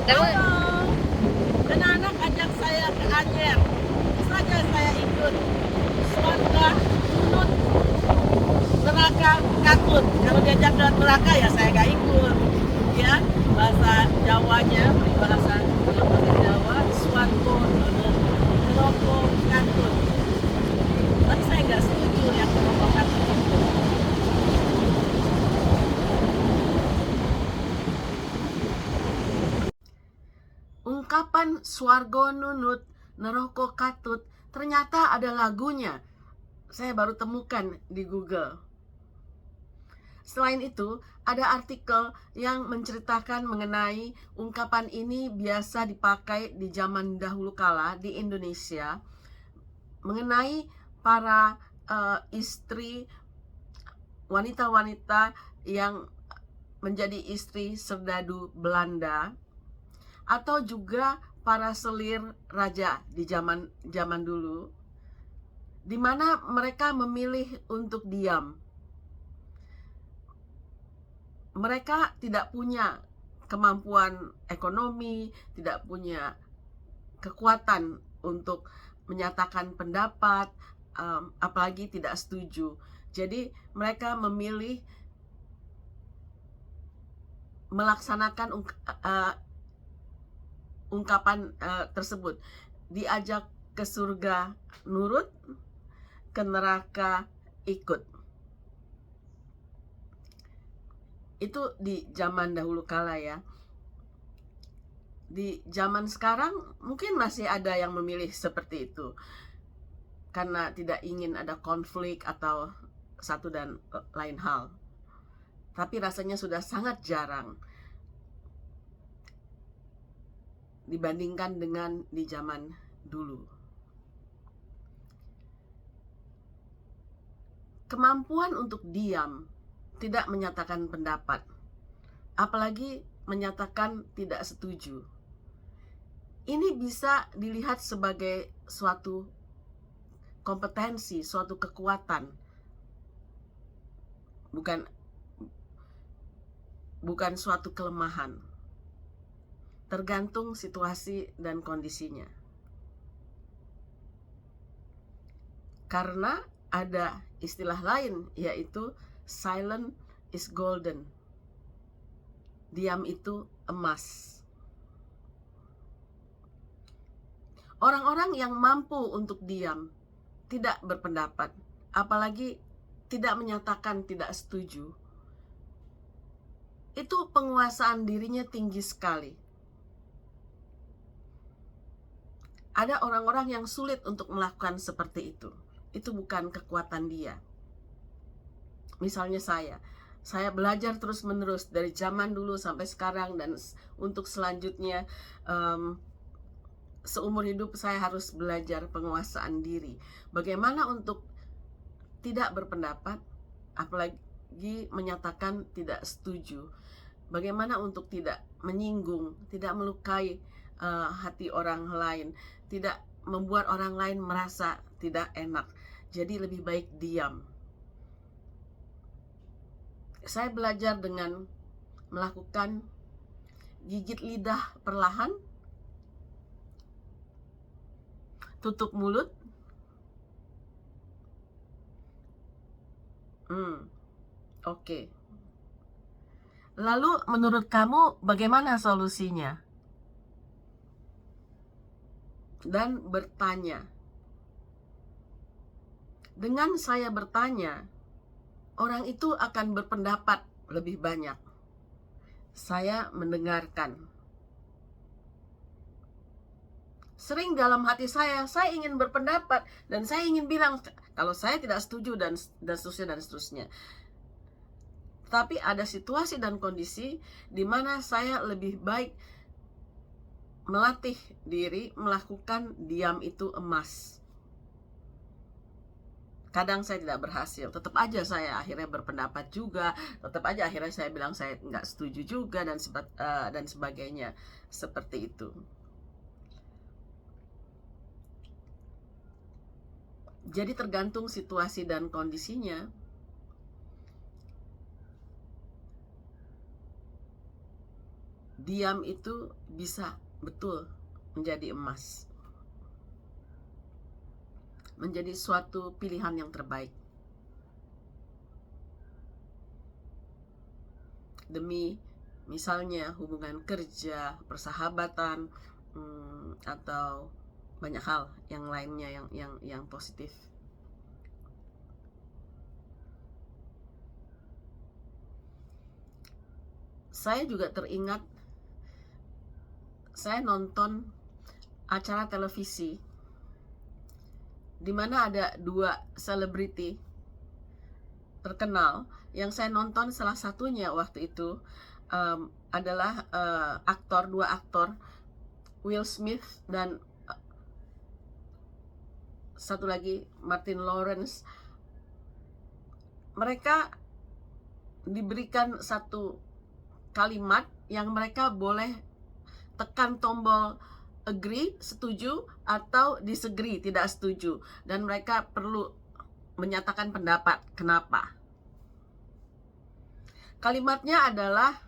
Kamu Halo, anak-anak ajak saya ke Anyer. Saja saya ikut. Surga, Kunut, neraka, Katut. Kalau diajak ke neraka ya saya nggak ikut. Ya, bahasa Jawanya, peribahasa dalam bahasa Jawa, Swargo, Neroko, Katut. Tapi saya nggak setuju yang Neroko, Katut itu. Ungkapan Swargo Nunut, Neroko Katut ternyata ada lagunya. Saya baru temukan di Google. Selain itu, ada artikel yang menceritakan mengenai ungkapan ini biasa dipakai di zaman dahulu kala di Indonesia mengenai para istri wanita-wanita yang menjadi istri serdadu Belanda atau juga para selir raja di zaman dulu, di mana mereka memilih untuk diam. Mereka tidak punya kemampuan ekonomi, tidak punya kekuatan untuk menyatakan pendapat, apalagi tidak setuju. Jadi mereka memilih melaksanakan ungkapan tersebut. Diajak ke surga nurut, ke neraka ikut. Itu di zaman dahulu kala ya. Di zaman sekarang mungkin masih ada yang memilih seperti itu karena tidak ingin ada konflik atau satu dan lain hal. Tapi rasanya sudah sangat jarang dibandingkan dengan di zaman dulu. Kemampuan untuk diam, tidak menyatakan pendapat, apalagi menyatakan tidak setuju, ini bisa dilihat sebagai suatu kompetensi, suatu kekuatan, bukan suatu kelemahan. Tergantung situasi dan kondisinya. Karena ada istilah lain, yaitu silent is golden. Diam itu emas. Orang-orang yang mampu untuk diam, tidak berpendapat, apalagi tidak menyatakan tidak setuju, itu penguasaan dirinya tinggi sekali. Ada orang-orang yang sulit untuk melakukan seperti itu. Itu bukan kekuatan dia. Misalnya saya belajar terus-menerus dari zaman dulu sampai sekarang, dan untuk selanjutnya seumur hidup saya harus belajar penguasaan diri. Bagaimana untuk tidak berpendapat, apalagi menyatakan tidak setuju. Bagaimana untuk tidak menyinggung, tidak melukai hati orang lain, tidak membuat orang lain merasa tidak enak. Jadi lebih baik diam. Saya belajar dengan melakukan gigit lidah perlahan, tutup mulut. Oke. Lalu menurut kamu bagaimana solusinya? Dan bertanya. Dengan saya bertanya, orang itu akan berpendapat lebih banyak. Saya mendengarkan. Sering dalam hati saya ingin berpendapat dan saya ingin bilang kalau saya tidak setuju dan seterusnya. Tapi ada situasi dan kondisi di mana saya lebih baik melatih diri melakukan diam itu emas. Kadang saya tidak berhasil, tetap aja saya akhirnya berpendapat juga, tetap aja akhirnya saya bilang saya nggak setuju juga, dan sebagainya seperti itu. Jadi tergantung situasi dan kondisinya. diam itu bisa betul menjadi emas, menjadi suatu pilihan yang terbaik demi misalnya hubungan kerja, persahabatan, atau banyak hal yang lainnya yang positif. Saya juga teringat, saya nonton acara televisi di mana ada 2 selebriti terkenal yang saya nonton. Salah satunya waktu itu adalah dua aktor, Will Smith dan satu lagi Martin Lawrence. Mereka diberikan satu kalimat yang mereka boleh tekan tombol agree, setuju, atau disagree, tidak setuju, dan mereka perlu menyatakan pendapat kenapa. Kalimatnya adalah,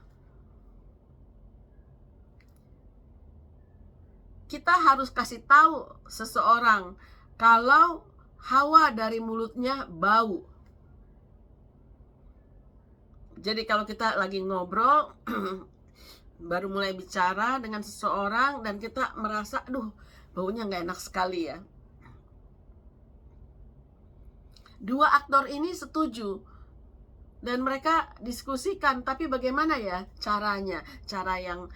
kita harus kasih tahu seseorang kalau hawa dari mulutnya bau. Jadi kalau kita lagi ngobrol baru mulai bicara dengan seseorang dan kita merasa aduh baunya nggak enak sekali ya. 2 aktor ini setuju dan mereka diskusikan, tapi bagaimana ya caranya? Cara yang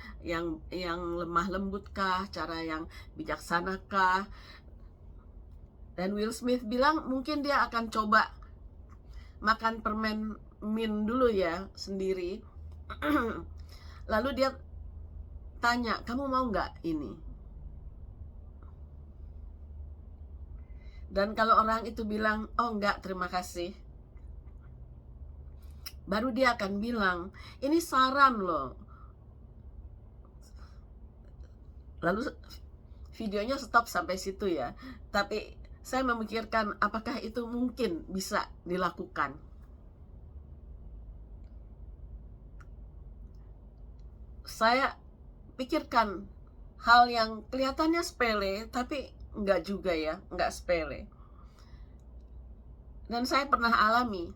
lemah lembutkah? Cara yang bijaksanakah? Dan Will Smith bilang mungkin dia akan coba makan permen mint dulu ya sendiri. Lalu dia tanya, kamu mau nggak ini? Dan kalau orang itu bilang, oh enggak terima kasih, baru dia akan bilang, ini saran loh. Lalu videonya stop sampai situ ya. Tapi saya memikirkan apakah itu mungkin bisa dilakukan. Saya pikirkan hal yang kelihatannya sepele, tapi enggak juga ya, enggak sepele. Dan saya pernah alami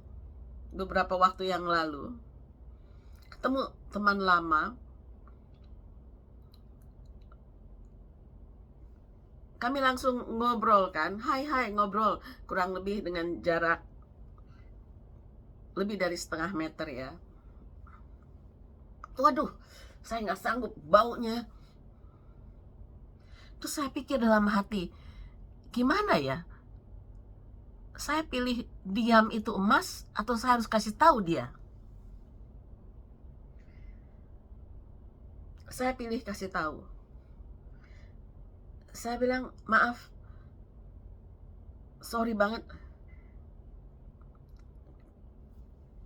beberapa waktu yang lalu. Ketemu teman lama, kami langsung ngobrol kan, hai ngobrol, kurang lebih dengan jarak lebih dari setengah meter ya. Waduh, saya nggak sanggup baunya. Terus saya pikir dalam hati, gimana ya? Saya pilih diam itu emas atau saya harus kasih tahu dia? Saya pilih kasih tahu. Saya bilang, maaf, sorry banget.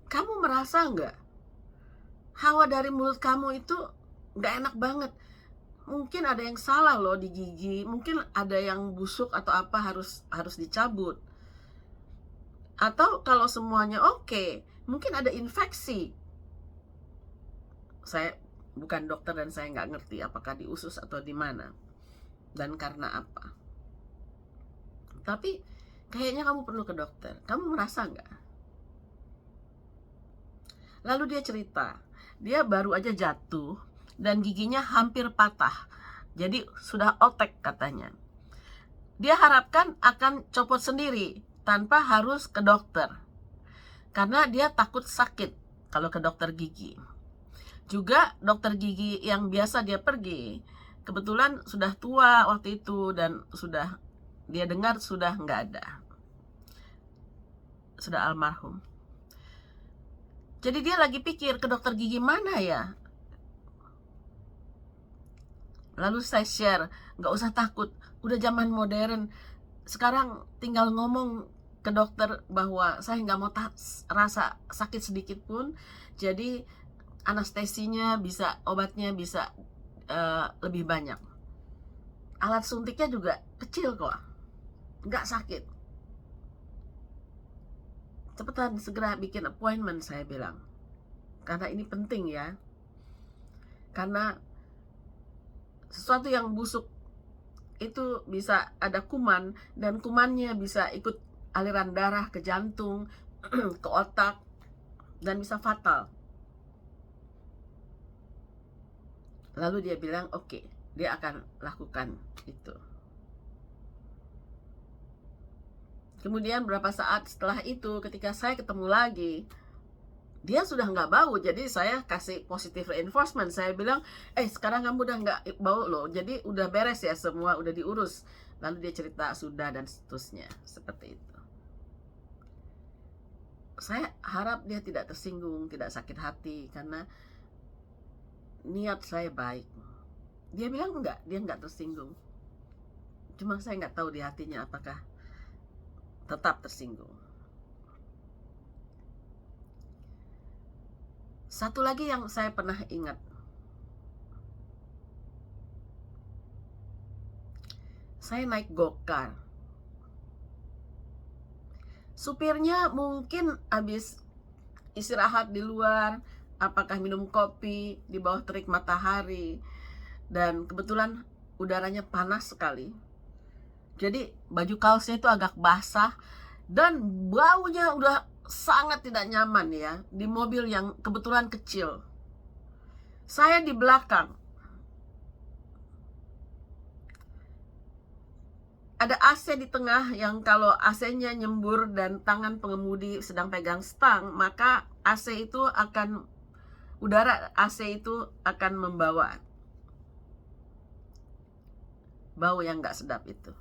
Kamu merasa nggak? Hawa dari mulut kamu itu nggak enak banget. Mungkin ada yang salah loh di gigi, mungkin ada yang busuk atau apa, harus dicabut. Atau kalau semuanya oke, mungkin ada infeksi. Saya bukan dokter dan saya nggak ngerti apakah di usus atau di mana dan karena apa. Tapi kayaknya kamu perlu ke dokter. Kamu merasa nggak? Lalu dia cerita, dia baru aja jatuh dan giginya hampir patah. Jadi sudah otek katanya. Dia harapkan akan copot sendiri tanpa harus ke dokter. Karena dia takut sakit kalau ke dokter gigi. Juga dokter gigi yang biasa dia pergi, kebetulan sudah tua waktu itu dan sudah dia dengar sudah nggak ada. Sudah almarhum. Jadi dia lagi pikir ke dokter gigi mana ya. Lalu saya share, nggak usah takut, udah zaman modern. Sekarang tinggal ngomong ke dokter bahwa saya nggak mau rasa sakit sedikit pun. Jadi anestesinya bisa, obatnya bisa lebih banyak. Alat suntiknya juga kecil kok, nggak sakit. Cepetan segera bikin appointment, saya bilang. Karena ini penting ya. Karena sesuatu yang busuk itu bisa ada kuman, dan kumannya bisa ikut aliran darah ke jantung, ke otak, dan bisa fatal. Lalu dia bilang oke, dia akan lakukan itu. Kemudian beberapa saat setelah itu, ketika saya ketemu lagi, dia sudah nggak bau. Jadi saya kasih positive reinforcement. Saya bilang, sekarang kamu udah nggak bau loh, jadi udah beres ya, semua udah diurus. Lalu dia cerita sudah dan seterusnya, seperti itu. Saya harap dia tidak tersinggung, tidak sakit hati, karena niat saya baik. Dia bilang enggak, dia nggak tersinggung. Cuma saya nggak tahu di hatinya apakah tetap tersinggung. Satu lagi yang saya pernah ingat, saya naik go-kart. Supirnya mungkin habis istirahat di luar, apakah minum kopi di bawah terik matahari, dan kebetulan udaranya panas sekali. Jadi baju kaosnya itu agak basah dan baunya udah sangat tidak nyaman ya, di mobil yang kebetulan kecil. Saya di belakang. Ada AC di tengah yang kalau AC-nya nyembur dan tangan pengemudi sedang pegang stang, maka udara AC itu akan membawa bau yang gak sedap itu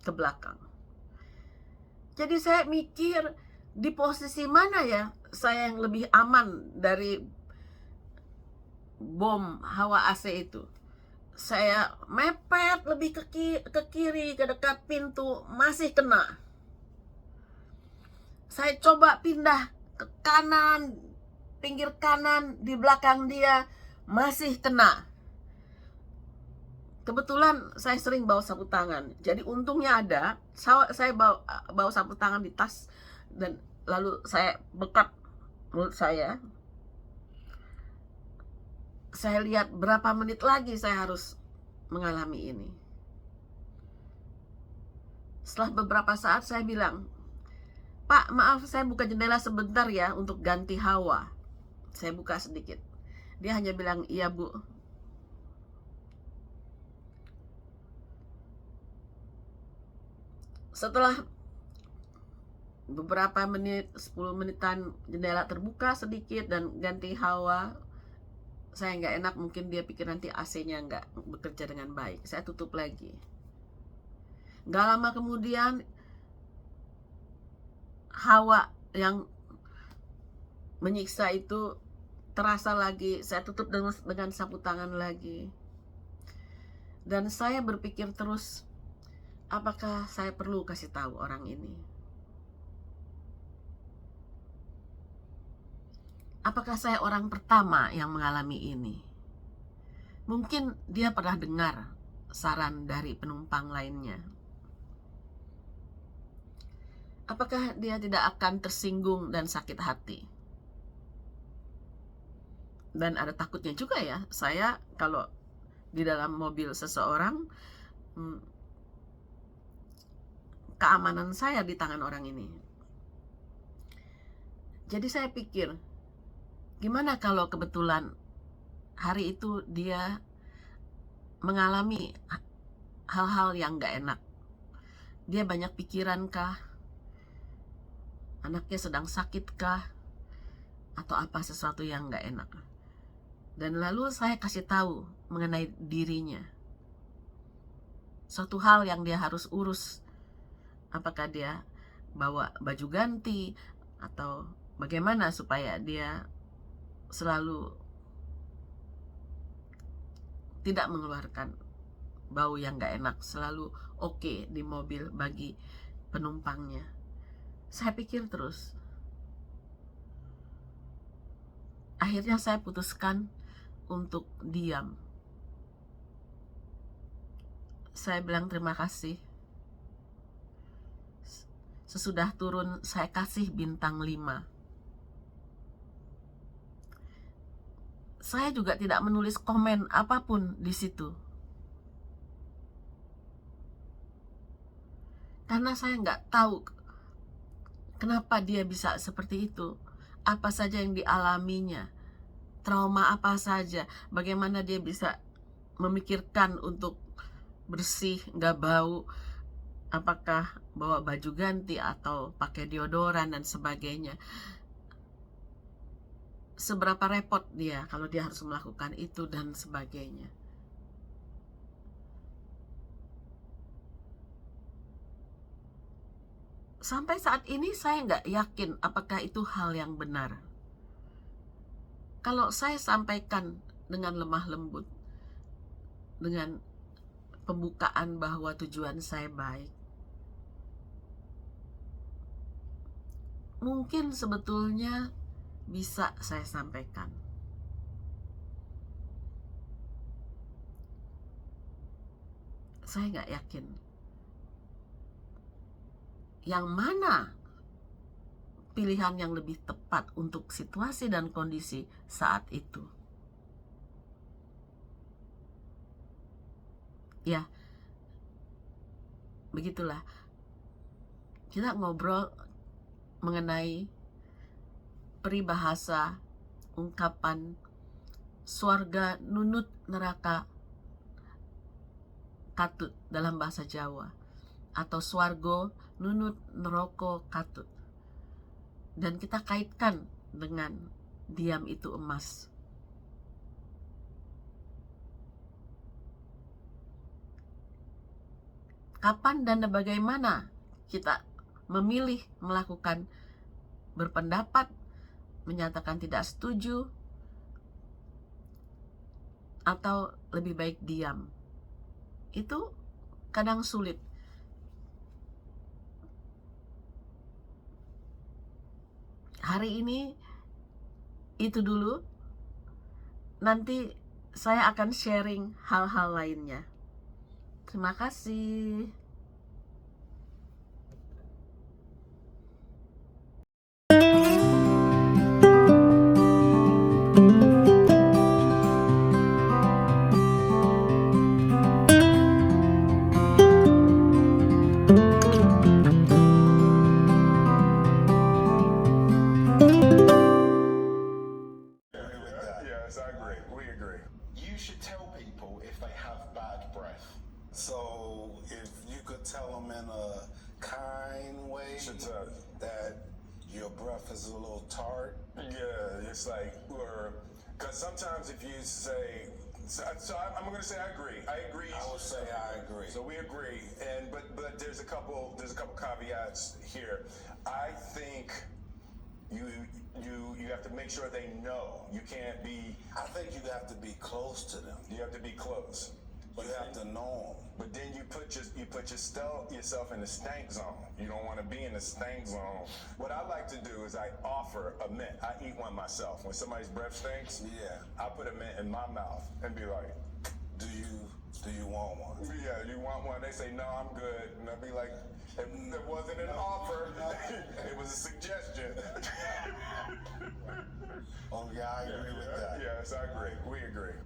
ke belakang. Jadi saya mikir, di posisi mana ya saya yang lebih aman dari bom hawa AC itu? Saya mepet lebih ke kiri, ke dekat pintu, masih kena. Saya coba pindah ke kanan, pinggir kanan di belakang dia, masih kena. Kebetulan saya sering bawa sapu tangan, jadi untungnya ada. Saya bawa sapu tangan di tas, dan lalu saya bekat mulut saya. Saya lihat berapa menit lagi saya harus mengalami ini. Setelah beberapa saat saya bilang, "Pak, maaf saya buka jendela sebentar ya untuk ganti hawa." Saya buka sedikit. Dia hanya bilang, "Iya Bu." Setelah beberapa menit, 10 menitan, jendela terbuka sedikit dan ganti hawa. Saya nggak enak, mungkin dia pikir nanti AC-nya nggak bekerja dengan baik. Saya tutup lagi. Nggak lama kemudian, hawa yang menyiksa itu terasa lagi. Saya tutup dengan sapu tangan lagi. Dan saya berpikir terus, apakah saya perlu kasih tahu orang ini? Apakah saya orang pertama yang mengalami ini? Mungkin dia pernah dengar saran dari penumpang lainnya. Apakah dia tidak akan tersinggung dan sakit hati? Dan ada takutnya juga ya, saya kalau di dalam mobil seseorang, keamanan saya di tangan orang ini. Jadi saya pikir, gimana kalau kebetulan hari itu dia mengalami hal-hal yang gak enak? Dia banyak pikiran kah? Anaknya sedang sakit kah? Atau apa sesuatu yang gak enak? Dan lalu saya kasih tahu mengenai dirinya. Suatu hal yang dia harus urus. Apakah dia bawa baju ganti? Atau bagaimana supaya dia selalu tidak mengeluarkan bau yang gak enak, selalu oke di mobil bagi penumpangnya. Saya pikir terus. Akhirnya saya putuskan untuk diam. Saya bilang terima kasih. Sesudah turun saya kasih bintang 5. Saya juga tidak menulis komen apapun di situ. Karena saya nggak tahu kenapa dia bisa seperti itu, apa saja yang dialaminya, trauma apa saja, bagaimana dia bisa memikirkan untuk bersih, nggak bau, apakah bawa baju ganti atau pakai deodoran dan sebagainya. Seberapa repot dia kalau dia harus melakukan itu dan sebagainya. Sampai saat ini saya nggak yakin apakah itu hal yang benar. Kalau saya sampaikan dengan lemah lembut, dengan pembukaan bahwa tujuan saya baik, mungkin sebetulnya bisa saya sampaikan. Saya nggak yakin. Yang mana pilihan yang lebih tepat untuk situasi dan kondisi saat itu? Ya, begitulah. Kita ngobrol mengenai peribahasa, ungkapan swarga nunut neraka katut dalam bahasa Jawa, atau swargo nunut neroko katut, dan kita kaitkan dengan diam itu emas. Kapan dan bagaimana kita memilih melakukan berpendapat, menyatakan tidak setuju, atau lebih baik diam, itu kadang sulit. Hari ini itu dulu, nanti saya akan sharing hal-hal lainnya. Terima kasih. Yes, I agree. We agree. You should tell people if they have bad breath. So if you could tell them in a kind way Should that your breath is a little tart. Yeah, it's like, or because sometimes if you say, I'm going to say I agree. I agree. I would say I agree. So we agree, and but there's a couple caveats here. I think you have to make sure they know. You can't be. I think you have to be close to them. You have to be close. You have to know them. But then you put yourself in the stank zone. You don't want to be in the stank zone. What I like to do is I offer a mint. I eat one myself. When somebody's breath stinks, Yeah. I put a mint in my mouth and be like, Do you want one? yeah, you want one? They say, no, I'm good. And I'll be like, it wasn't an offer. It was a suggestion. Oh yeah, I agree with that. Yes, I agree. We agree.